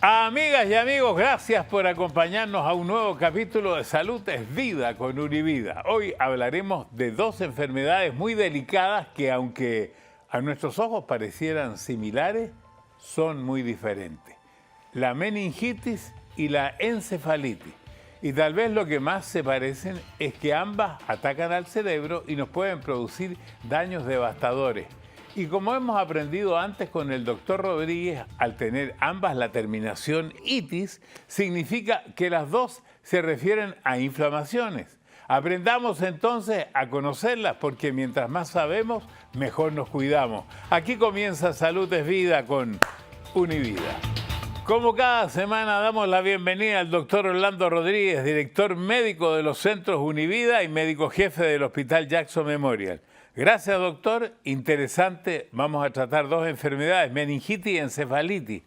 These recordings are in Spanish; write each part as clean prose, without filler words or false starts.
Amigas y amigos, gracias por acompañarnos a un nuevo capítulo de Salud es Vida con Univida. Hoy hablaremos de dos enfermedades muy delicadas que, aunque a nuestros ojos parecieran similares, son muy diferentes. La meningitis y la encefalitis. Y tal vez lo que más se parecen es que ambas atacan al cerebro y nos pueden producir daños devastadores. Y como hemos aprendido antes con el doctor Rodríguez, al tener ambas la terminación itis, significa que las dos se refieren a inflamaciones. Aprendamos entonces a conocerlas porque mientras más sabemos, mejor nos cuidamos. Aquí comienza Salud es Vida con Univida. Como cada semana damos la bienvenida al doctor Orlando Rodríguez, director médico de los centros Univida y médico jefe del Hospital Jackson Memorial. Gracias, doctor. Interesante. Vamos a tratar dos enfermedades, meningitis y encefalitis.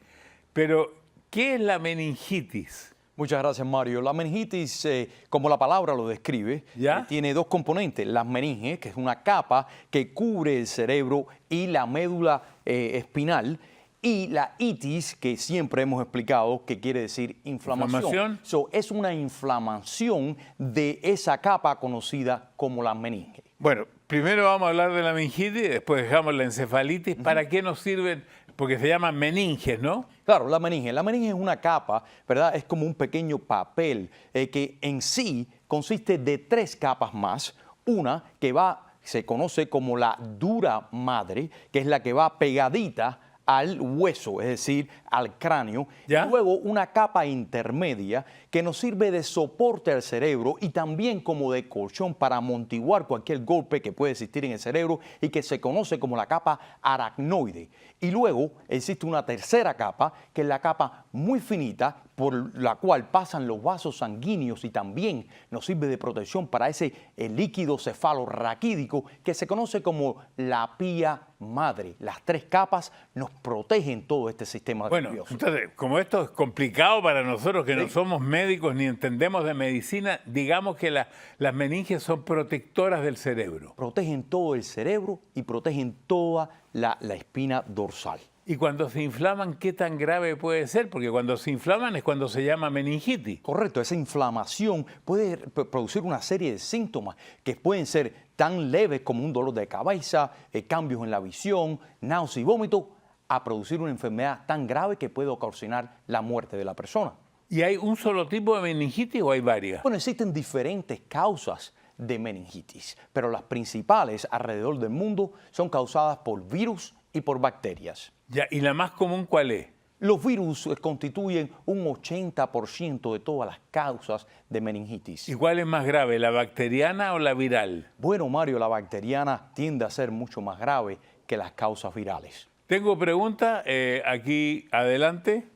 Pero, ¿qué es la meningitis? Muchas gracias, Mario. La meningitis, como la palabra lo describe, tiene dos componentes. Las meninges, que es una capa que cubre el cerebro y la médula espinal, y la itis, que siempre hemos explicado que quiere decir inflamación. Es una inflamación de esa capa conocida como la meninge. Bueno, primero vamos a hablar de la meningitis, después dejamos la encefalitis. ¿Para qué nos sirven? Porque se llaman meninges, ¿no? Claro, la meninge. La meninge es una capa, ¿verdad? Es como un pequeño papel que en sí consiste de tres capas más. Una que se conoce como la dura madre, que es la que va pegadita al hueso, es decir, al cráneo. ¿Ya? Y luego una capa intermedia que nos sirve de soporte al cerebro y también como de colchón para amortiguar cualquier golpe que puede existir en el cerebro y que se conoce como la capa aracnoide. Y luego existe una tercera capa, que es la capa muy finita, por la cual pasan los vasos sanguíneos y también nos sirve de protección para ese líquido cefalorraquídico que se conoce como la pía madre. Las tres capas nos protegen todo este sistema nervioso. Entonces, como esto es complicado para nosotros que no somos médicos ni entendemos de medicina, digamos que las meninges son protectoras del cerebro. Protegen todo el cerebro y protegen toda la espina dorsal. Y cuando se inflaman, ¿qué tan grave puede ser? Porque cuando se inflaman es cuando se llama meningitis. Correcto, esa inflamación puede producir una serie de síntomas que pueden ser tan leves como un dolor de cabeza, cambios en la visión, náusea y vómito, a producir una enfermedad tan grave que puede ocasionar la muerte de la persona. ¿Y hay un solo tipo de meningitis o hay varias? Bueno, existen diferentes causas de meningitis, pero las principales alrededor del mundo son causadas por virus y por bacterias. Ya, ¿y la más común cuál es? Los virus constituyen un 80% de todas las causas de meningitis. ¿Y cuál es más grave, la bacteriana o la viral? Bueno, Mario, la bacteriana tiende a ser mucho más grave que las causas virales. Tengo pregunta aquí adelante.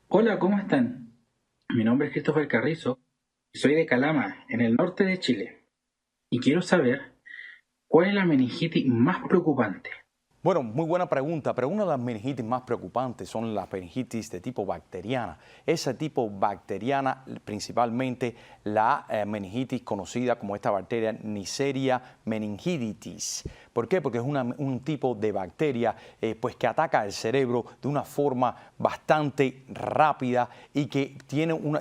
Hola, ¿cómo están? Mi nombre es Christopher Carrizo y soy de Calama, en el norte de Chile. Y quiero saber cuál es la meningitis más preocupante. Bueno, muy buena pregunta, pero una de las meningitis más preocupantes son las meningitis de tipo bacteriana. Ese tipo bacteriana, principalmente la meningitis conocida como esta bacteria Neisseria meningitidis. ¿Por qué? Porque es un tipo de bacteria pues que ataca el cerebro de una forma bastante rápida y que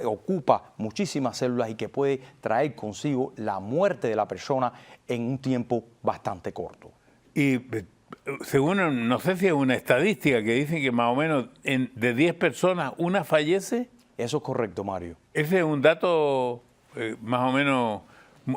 ocupa muchísimas células y que puede traer consigo la muerte de la persona en un tiempo bastante corto. Y según, no sé si es una estadística que dicen que más o menos de 10 personas, una fallece. Eso es correcto, Mario. Ese es un dato más o menos,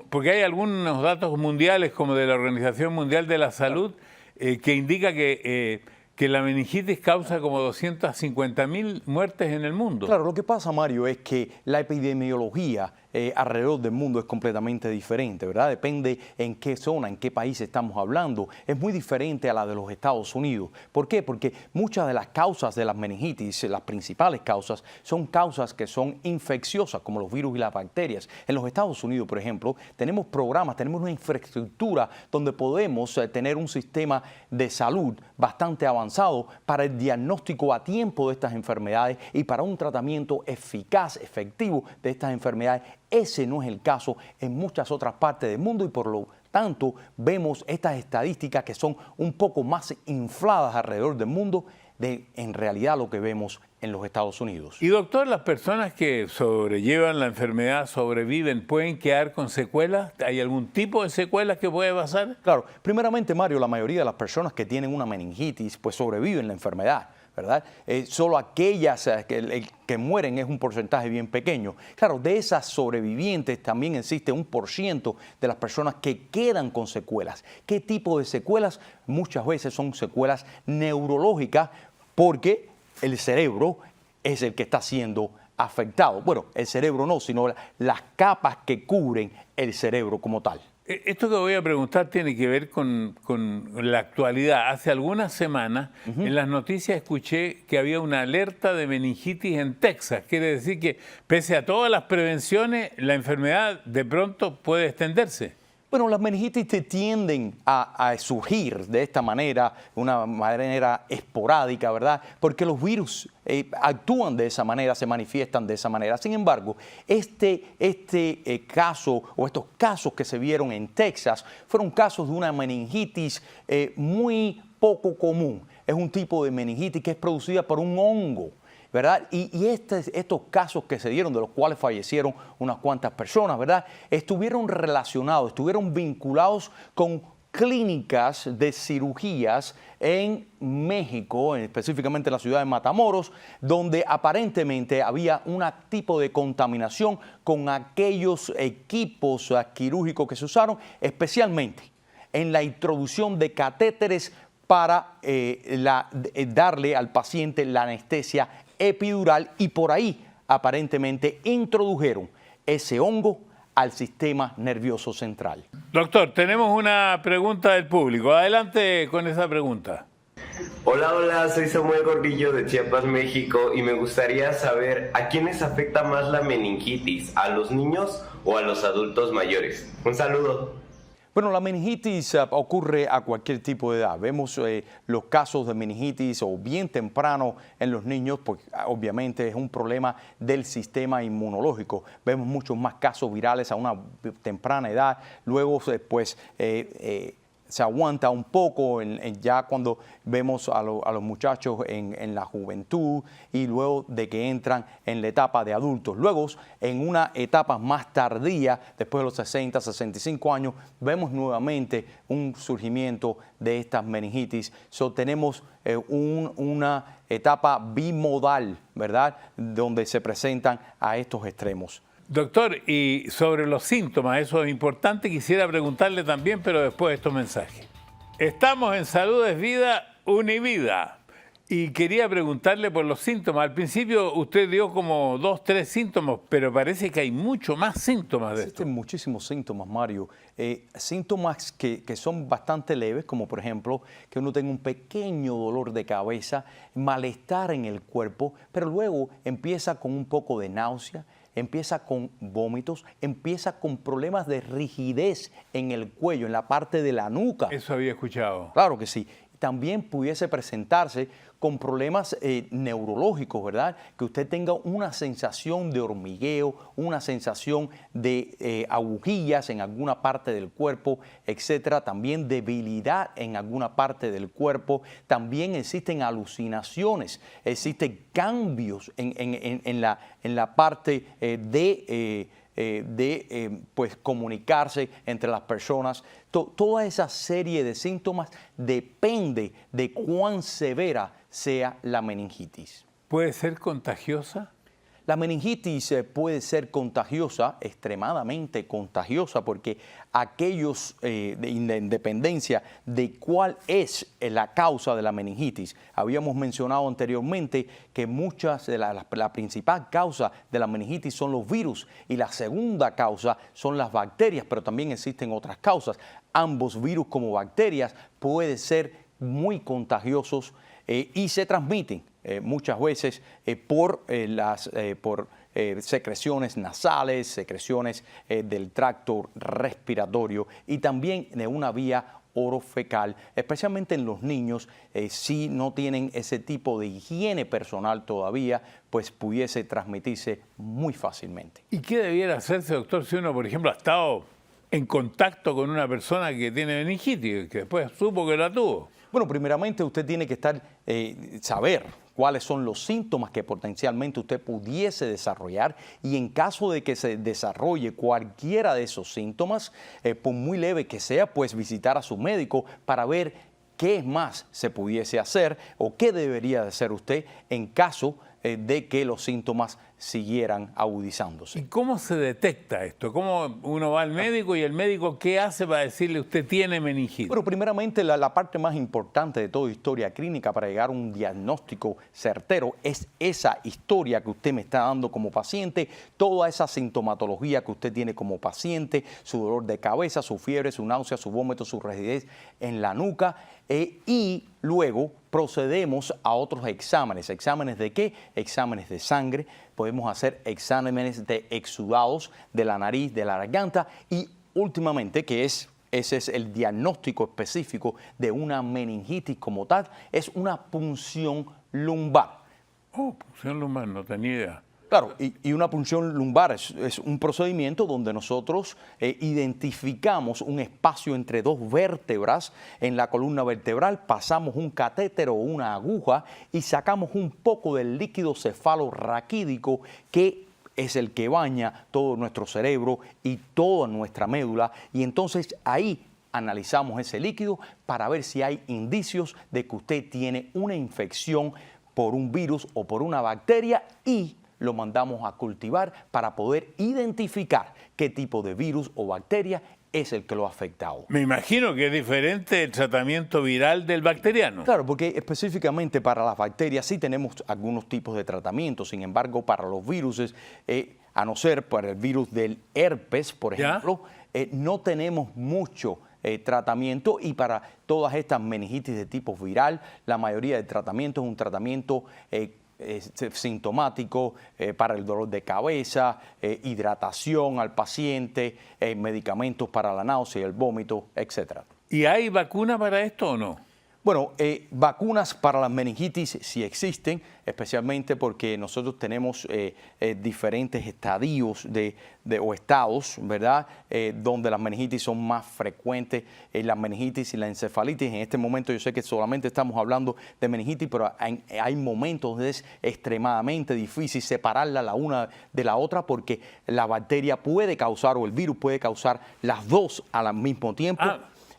porque hay algunos datos mundiales como de la Organización Mundial de la Salud que indica que la meningitis causa como 250.000 muertes en el mundo. Claro, lo que pasa, Mario, es que la epidemiología alrededor del mundo es completamente diferente, ¿verdad? Depende en qué zona, en qué país estamos hablando. Es muy diferente a la de los Estados Unidos. ¿Por qué? Porque muchas de las causas de las meningitis, las principales causas, son causas que son infecciosas, como los virus y las bacterias. En los Estados Unidos, por ejemplo, tenemos programas, tenemos una infraestructura donde podemos tener un sistema de salud bastante avanzado para el diagnóstico a tiempo de estas enfermedades y para un tratamiento eficaz, efectivo de estas enfermedades. Ese no es el caso en muchas otras partes del mundo y por lo tanto vemos estas estadísticas que son un poco más infladas alrededor del mundo de en realidad lo que vemos en los Estados Unidos. Y doctor, ¿las personas que sobrellevan la enfermedad, sobreviven, pueden quedar con secuelas? ¿Hay algún tipo de secuelas que puede pasar? Claro, primeramente, Mario, la mayoría de las personas que tienen una meningitis pues sobreviven la enfermedad, ¿verdad? Solo aquellas que mueren es un porcentaje bien pequeño. Claro, de esas sobrevivientes también existe 1% de las personas que quedan con secuelas. ¿Qué tipo de secuelas? Muchas veces son secuelas neurológicas porque el cerebro es el que está siendo afectado. Bueno, el cerebro no, sino las capas que cubren el cerebro como tal. Esto que voy a preguntar tiene que ver con la actualidad. Hace algunas semanas en las noticias escuché que había una alerta de meningitis en Texas. Quiere decir que pese a todas las prevenciones, la enfermedad de pronto puede extenderse. Bueno, las meningitis tienden a surgir de esta manera, una manera esporádica, ¿verdad? Porque los virus actúan de esa manera, se manifiestan de esa manera. Sin embargo, este caso o estos casos que se vieron en Texas fueron casos de una meningitis muy poco común. Es un tipo de meningitis que es producida por un hongo, ¿verdad? Y estos casos que se dieron, de los cuales fallecieron unas cuantas personas, ¿verdad? Estuvieron relacionados, estuvieron vinculados con clínicas de cirugías en México, específicamente en la ciudad de Matamoros, donde aparentemente había un tipo de contaminación con aquellos equipos quirúrgicos que se usaron, especialmente en la introducción de catéteres para darle al paciente la anestesia epidural, y por ahí aparentemente introdujeron ese hongo al sistema nervioso central. Doctor, tenemos una pregunta del público. Adelante con esa pregunta. Hola, soy Samuel Gordillo de Chiapas, México, y me gustaría saber ¿a quiénes afecta más la meningitis? ¿A los niños o a los adultos mayores? Un saludo. Bueno, la meningitis ocurre a cualquier tipo de edad. Vemos los casos de meningitis o bien temprano en los niños, pues obviamente es un problema del sistema inmunológico. Vemos muchos más casos virales a una temprana edad. Luego, pues, se aguanta un poco ya cuando vemos a los muchachos en la juventud y luego de que entran en la etapa de adultos. Luego, en una etapa más tardía, después de los 60, 65 años, vemos nuevamente un surgimiento de estas meningitis. Tenemos una etapa bimodal, ¿verdad?, donde se presentan a estos extremos. Doctor, y sobre los síntomas, eso es importante, quisiera preguntarle también, pero después de estos mensajes. Estamos en Salud es Vida, Univida, y quería preguntarle por los síntomas. Al principio usted dio como 2, 3 síntomas, pero parece que hay mucho más síntomas de esto. Existen muchísimos síntomas, Mario. Síntomas que son bastante leves, como por ejemplo que uno tenga un pequeño dolor de cabeza, malestar en el cuerpo, pero luego empieza con un poco de náusea, empieza con vómitos, empieza con problemas de rigidez en el cuello, en la parte de la nuca. Eso había escuchado. Claro que sí. También pudiese presentarse con problemas neurológicos, ¿verdad? Que usted tenga una sensación de hormigueo, una sensación de agujillas en alguna parte del cuerpo, etcétera. También debilidad en alguna parte del cuerpo. También existen alucinaciones, existen cambios en la parte pues comunicarse entre las personas. Toda esa serie de síntomas depende de cuán severa sea la meningitis. ¿Puede ser contagiosa? La meningitis puede ser contagiosa, extremadamente contagiosa, porque aquellos, en dependencia de cuál es la causa de la meningitis, habíamos mencionado anteriormente que muchas de la principal causa de la meningitis son los virus y la segunda causa son las bacterias, pero también existen otras causas. Ambos virus como bacterias pueden ser muy contagiosos y se transmiten muchas veces por secreciones nasales, secreciones del tracto respiratorio y también de una vía orofecal, especialmente en los niños. Si no tienen ese tipo de higiene personal todavía, pues pudiese transmitirse muy fácilmente. ¿Y qué debiera hacerse, doctor, si uno, por ejemplo, ha estado en contacto con una persona que tiene meningitis, que después supo que la tuvo? Bueno, primeramente usted tiene que saber cuáles son los síntomas que potencialmente usted pudiese desarrollar, y en caso de que se desarrolle cualquiera de esos síntomas, por muy leve que sea, pues visitar a su médico para ver qué más se pudiese hacer o qué debería de hacer usted en caso de que los síntomas siguieran agudizándose. ¿Y cómo se detecta esto? ¿Cómo uno va al médico y el médico qué hace para decirle usted tiene meningitis? Bueno, primeramente la parte más importante de toda historia clínica para llegar a un diagnóstico certero es esa historia que usted me está dando como paciente, toda esa sintomatología que usted tiene como paciente, su dolor de cabeza, su fiebre, su náusea, su vómito, su rigidez en la nuca, y luego procedemos a otros exámenes. ¿Exámenes de qué? Exámenes de sangre. Podemos hacer exámenes de exudados de la nariz, de la garganta, y últimamente, ese es el diagnóstico específico de una meningitis como tal, es una punción lumbar. Oh, punción lumbar, no tenía idea. Claro, y una punción lumbar es un procedimiento donde nosotros identificamos un espacio entre dos vértebras en la columna vertebral, pasamos un catéter o una aguja y sacamos un poco del líquido cefalorraquídico que es el que baña todo nuestro cerebro y toda nuestra médula, y entonces ahí analizamos ese líquido para ver si hay indicios de que usted tiene una infección por un virus o por una bacteria, y lo mandamos a cultivar para poder identificar qué tipo de virus o bacteria es el que lo ha afectado. Me imagino que es diferente el tratamiento viral del bacteriano. Claro, porque específicamente para las bacterias sí tenemos algunos tipos de tratamientos. Sin embargo, para los virus, a no ser para el virus del herpes, por ejemplo, no tenemos mucho tratamiento, y para todas estas meningitis de tipo viral, la mayoría de tratamientos es un tratamiento sintomático para el dolor de cabeza, hidratación al paciente, medicamentos para la náusea y el vómito, etc. ¿Y hay vacuna para esto o no? Bueno, vacunas para las meningitis sí existen, especialmente porque nosotros tenemos diferentes estadios o estados, ¿verdad?, donde las meningitis son más frecuentes. La meningitis y la encefalitis, en este momento yo sé que solamente estamos hablando de meningitis, pero hay momentos donde es extremadamente difícil separarla la una de la otra, porque la bacteria puede causar, o el virus puede causar, las dos al mismo tiempo.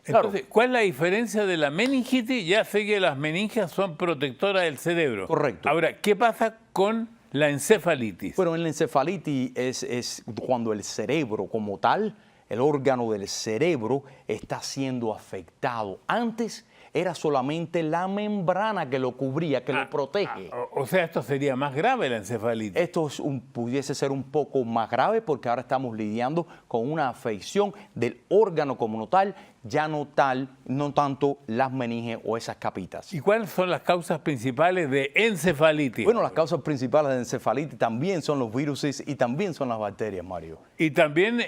Entonces, ¿cuál es la diferencia de la meningitis? Ya sé que las meningias son protectoras del cerebro. Correcto. Ahora, ¿qué pasa con la encefalitis? Bueno, en la encefalitis es cuando el cerebro como tal, el órgano del cerebro, está siendo afectado. Antes era solamente la membrana que lo cubría, que lo protege. O sea, esto sería más grave, la encefalitis. Esto pudiese ser un poco más grave, porque ahora estamos lidiando con una afección del órgano como tal, ya no tanto las meninges o esas capitas. ¿Y cuáles son las causas principales de encefalitis? Bueno, las causas principales de encefalitis también son los virus y también son las bacterias, Mario. Y también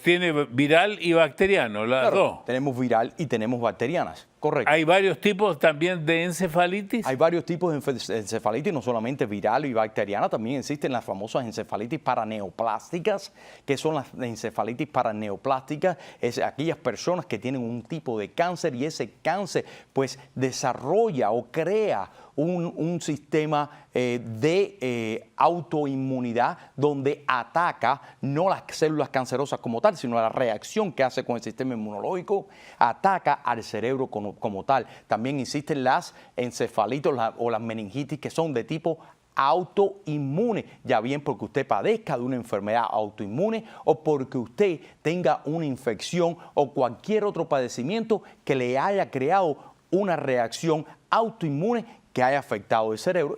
tiene viral y bacteriano, las dos. Tenemos viral y tenemos bacterianas, correcto. ¿Hay varios tipos también de encefalitis? Hay varios tipos de encefalitis, no solamente viral y bacteriana, también existen las famosas encefalitis paraneoplásticas. ¿Qué son las encefalitis paraneoplásticas? Es aquellas personas que tienen un tipo de cáncer, y ese cáncer pues desarrolla o crea un sistema de autoinmunidad donde ataca no las células cancerosas como tal, sino la reacción que hace con el sistema inmunológico, ataca al cerebro como tal. También existen las encefalitis o las meningitis que son de tipo autoinmune, ya bien porque usted padezca de una enfermedad autoinmune o porque usted tenga una infección o cualquier otro padecimiento que le haya creado una reacción autoinmune que haya afectado el cerebro.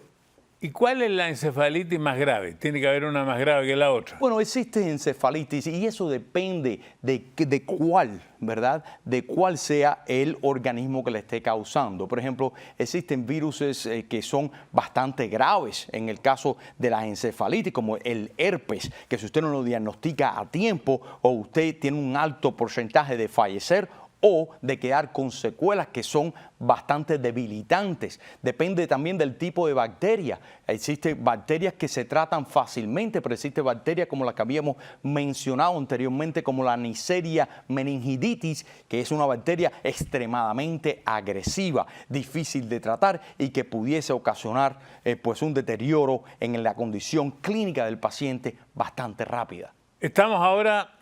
¿Y cuál es la encefalitis más grave? Tiene que haber una más grave que la otra. Bueno, existe encefalitis y eso depende de cuál, ¿verdad? De cuál sea el organismo que le esté causando. Por ejemplo, existen virus que son bastante graves en el caso de las encefalitis, como el herpes, que si usted no lo diagnostica a tiempo, o usted tiene un alto porcentaje de fallecer o de quedar con secuelas que son bastante debilitantes. Depende también del tipo de bacteria. Existen bacterias que se tratan fácilmente, pero existen bacterias como las que habíamos mencionado anteriormente, como la Neisseria meningitis, que es una bacteria extremadamente agresiva, difícil de tratar y que pudiese ocasionar pues un deterioro en la condición clínica del paciente bastante rápida. Estamos ahora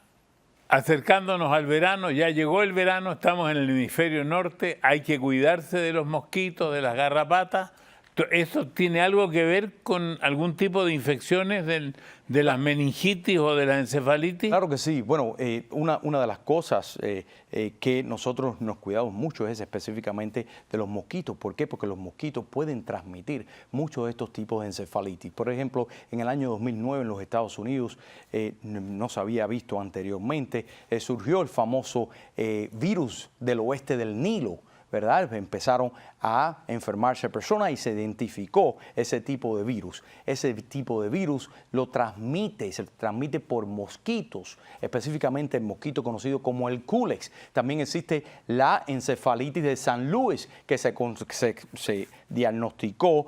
acercándonos al verano, ya llegó el verano, estamos en el hemisferio norte, hay que cuidarse de los mosquitos, de las garrapatas. ¿Eso tiene algo que ver con algún tipo de infecciones de las meningitis o de la encefalitis? Claro que sí. Bueno, una de las cosas que nosotros nos cuidamos mucho es específicamente de los mosquitos. ¿Por qué? Porque los mosquitos pueden transmitir muchos de estos tipos de encefalitis. Por ejemplo, en el año 2009 en los Estados Unidos, no se había visto anteriormente, surgió el famoso virus del oeste del Nilo, ¿verdad? Empezaron a enfermarse personas y se identificó ese tipo de virus. Ese tipo de virus se transmite por mosquitos, específicamente el mosquito conocido como el Culex. También existe la encefalitis de San Luis, que se diagnosticó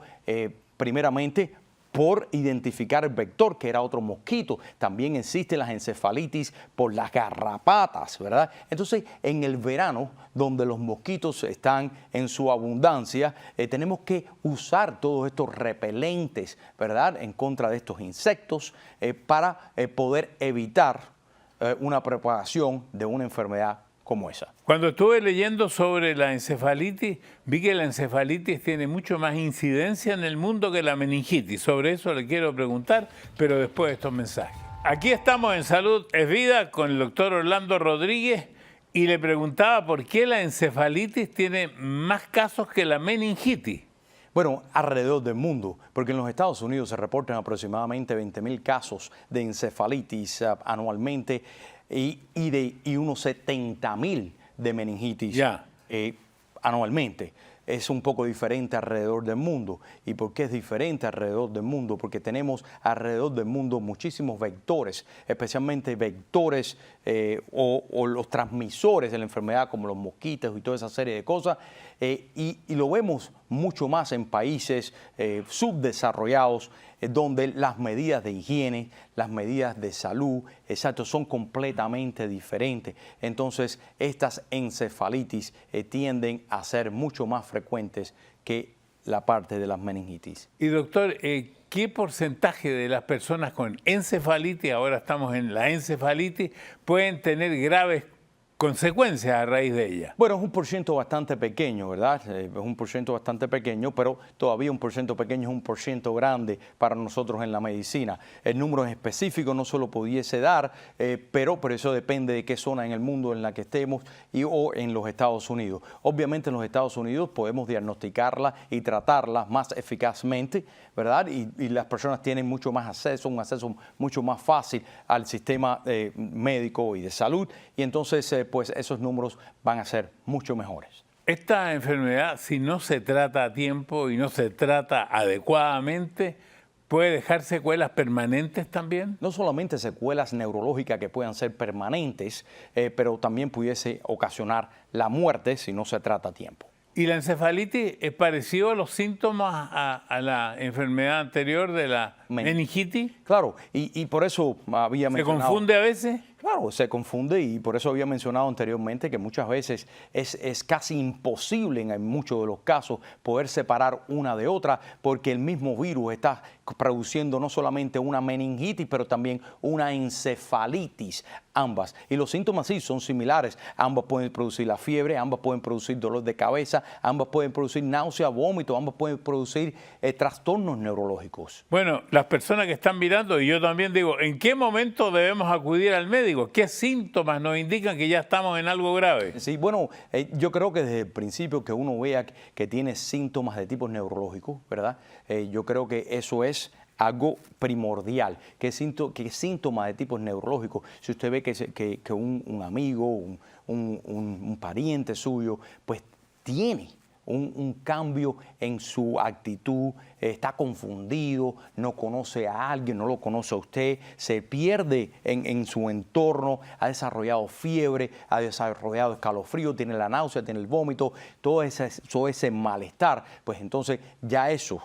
primeramente por identificar el vector, que era otro mosquito. También existen las encefalitis por las garrapatas, ¿verdad? Entonces, en el verano, donde los mosquitos están en su abundancia, tenemos que usar todos estos repelentes, ¿verdad?, en contra de estos insectos para poder evitar una propagación de una enfermedad como esa. Cuando estuve leyendo sobre la encefalitis, vi que la encefalitis tiene mucho más incidencia en el mundo que la meningitis. Sobre eso le quiero preguntar, pero después de estos mensajes. Aquí estamos en Salud es Vida con el doctor Orlando Rodríguez y le preguntaba por qué la encefalitis tiene más casos que la meningitis. Bueno, alrededor del mundo, porque en los Estados Unidos se reportan aproximadamente 20,000 casos de encefalitis anualmente y unos 70,000 de meningitis anualmente. Es un poco diferente alrededor del mundo. ¿Y por qué es diferente alrededor del mundo? Porque tenemos alrededor del mundo muchísimos vectores, especialmente vectores o los transmisores de la enfermedad como los mosquitos y toda esa serie de cosas. Y lo vemos mucho más en países subdesarrollados, donde las medidas de higiene, las medidas de salud, exacto, son completamente diferentes. Entonces, estas encefalitis tienden a ser mucho más frecuentes que la parte de las meningitis. Y doctor, ¿qué porcentaje de las personas con encefalitis, ahora estamos en la encefalitis, pueden tener graves consecuencias a raíz de ella? Bueno, es un porciento bastante pequeño, ¿verdad? Es un porciento bastante pequeño, pero todavía un porciento pequeño es un porciento grande para nosotros en la medicina. El número en específico no se lo pudiese dar, pero eso depende de qué zona en el mundo en la que estemos o en los Estados Unidos. Obviamente en los Estados Unidos podemos diagnosticarla y tratarla más eficazmente, ¿verdad? Y las personas tienen mucho más acceso, un acceso mucho más fácil al sistema médico y de salud, y entonces pues esos números van a ser mucho mejores. Esta enfermedad, si no se trata a tiempo y no se trata adecuadamente, ¿puede dejar secuelas permanentes también? No solamente secuelas neurológicas que puedan ser permanentes, pero también pudiese ocasionar la muerte si no se trata a tiempo. ¿Y la encefalitis es parecido a los síntomas a la enfermedad anterior de la meningitis? Claro, y por eso había mencionado... ¿Se confunde a veces? Claro, se confunde y por eso había mencionado anteriormente que muchas veces es casi imposible en muchos de los casos poder separar una de otra porque el mismo virus está produciendo no solamente una meningitis, pero también una encefalitis, ambas. Y los síntomas sí son similares. Ambas pueden producir la fiebre, ambas pueden producir dolor de cabeza, ambas pueden producir náusea, vómito, ambas pueden producir trastornos neurológicos. Bueno, las personas que están mirando, y yo también digo, ¿en qué momento debemos acudir al médico? ¿Qué síntomas nos indican que ya estamos en algo grave? Sí, bueno, yo creo que desde el principio que uno vea que tiene síntomas de tipo neurológico, ¿verdad? Yo creo que eso es algo primordial. ¿Qué síntomas de tipo neurológico? Si usted ve que un amigo, un pariente suyo, pues tiene un cambio en su actitud, está confundido, no conoce a alguien, no lo conoce a usted, se pierde en su entorno, ha desarrollado fiebre, ha desarrollado escalofrío, tiene la náusea, tiene el vómito, todo ese malestar, pues entonces ya eso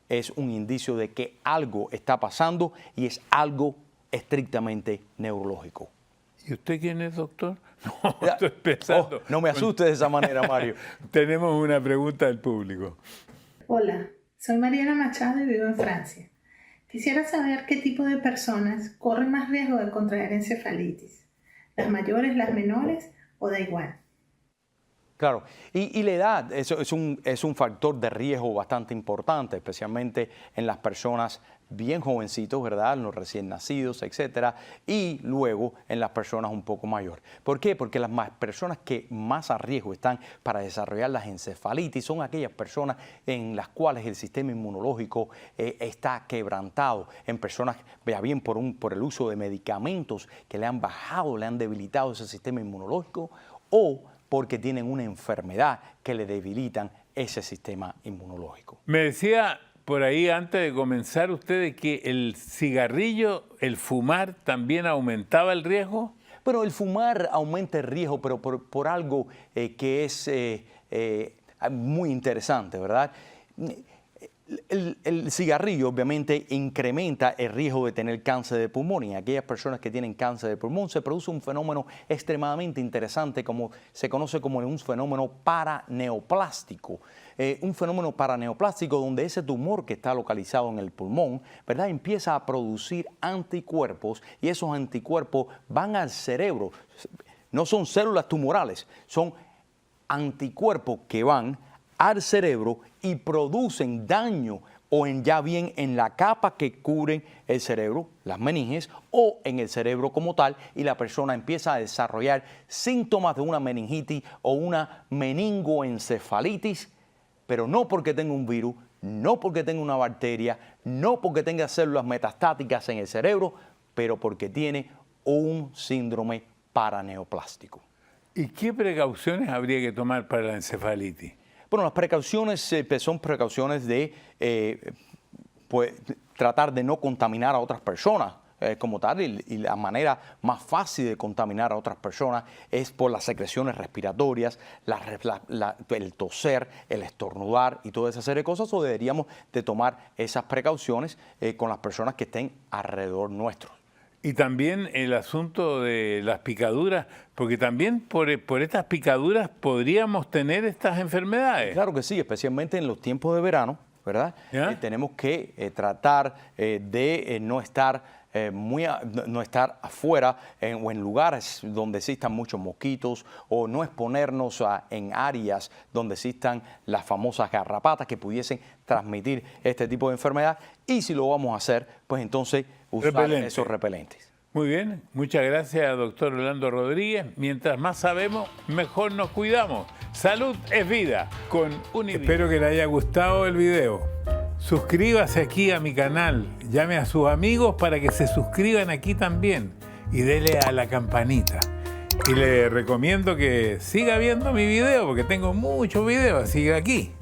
es un indicio de que algo está pasando y es algo estrictamente neurológico. ¿Y usted quién es, doctor? No, estoy pensando. No me asuste de esa manera, Mario. Tenemos una pregunta del público. Hola, soy Mariana Machado y vivo en Francia. Quisiera saber qué tipo de personas corren más riesgo de contraer encefalitis. ¿Las mayores, las menores o da igual? Claro, y la edad es un factor de riesgo bastante importante, especialmente en las personas bien jovencitos, ¿verdad? Los recién nacidos, etcétera, y luego en las personas un poco mayores. ¿Por qué? Porque las personas que más a riesgo están para desarrollar las encefalitis son aquellas personas en las cuales el sistema inmunológico está quebrantado, en personas, ya bien por el uso de medicamentos que le han bajado, le han debilitado ese sistema inmunológico, o porque tienen una enfermedad que le debilitan ese sistema inmunológico. Me decía por ahí antes de comenzar usted de que el cigarrillo, el fumar, también aumentaba el riesgo. Pero el fumar aumenta el riesgo, pero por algo que es muy interesante, ¿verdad? El cigarrillo obviamente incrementa el riesgo de tener cáncer de pulmón, y en aquellas personas que tienen cáncer de pulmón se produce un fenómeno extremadamente interesante, como se conoce como un fenómeno paraneoplástico. Un fenómeno paraneoplástico donde ese tumor que está localizado en el pulmón, ¿verdad?, empieza a producir anticuerpos, y esos anticuerpos van al cerebro. No son células tumorales, son anticuerpos que van al cerebro y producen daño ya bien en la capa que cubre el cerebro, las meninges, o en el cerebro como tal, y la persona empieza a desarrollar síntomas de una meningitis o una meningoencefalitis, pero no porque tenga un virus, no porque tenga una bacteria, no porque tenga células metastáticas en el cerebro, pero porque tiene un síndrome paraneoplástico. ¿Y qué precauciones habría que tomar para la encefalitis? Bueno, las precauciones son precauciones de pues, tratar de no contaminar a otras personas como tal, y la manera más fácil de contaminar a otras personas es por las secreciones respiratorias, el toser, el estornudar y toda esa serie de cosas, o deberíamos de tomar esas precauciones con las personas que estén alrededor nuestro. Y también el asunto de las picaduras, porque también por estas picaduras podríamos tener estas enfermedades. Claro que sí, especialmente en los tiempos de verano, ¿verdad? Tenemos que tratar de no estar afuera o en lugares donde existan muchos mosquitos, o no exponernos en áreas donde existan las famosas garrapatas que pudiesen transmitir este tipo de enfermedad. Y si lo vamos a hacer, pues entonces usar esos repelentes. Muy bien, muchas gracias, doctor Orlando Rodríguez. Mientras más sabemos, mejor nos cuidamos. Salud es vida con Univida. Espero que le haya gustado el video. Suscríbase aquí a mi canal, llame a sus amigos para que se suscriban aquí también y dele a la campanita. Y le recomiendo que siga viendo mi video porque tengo muchos videos, siga aquí.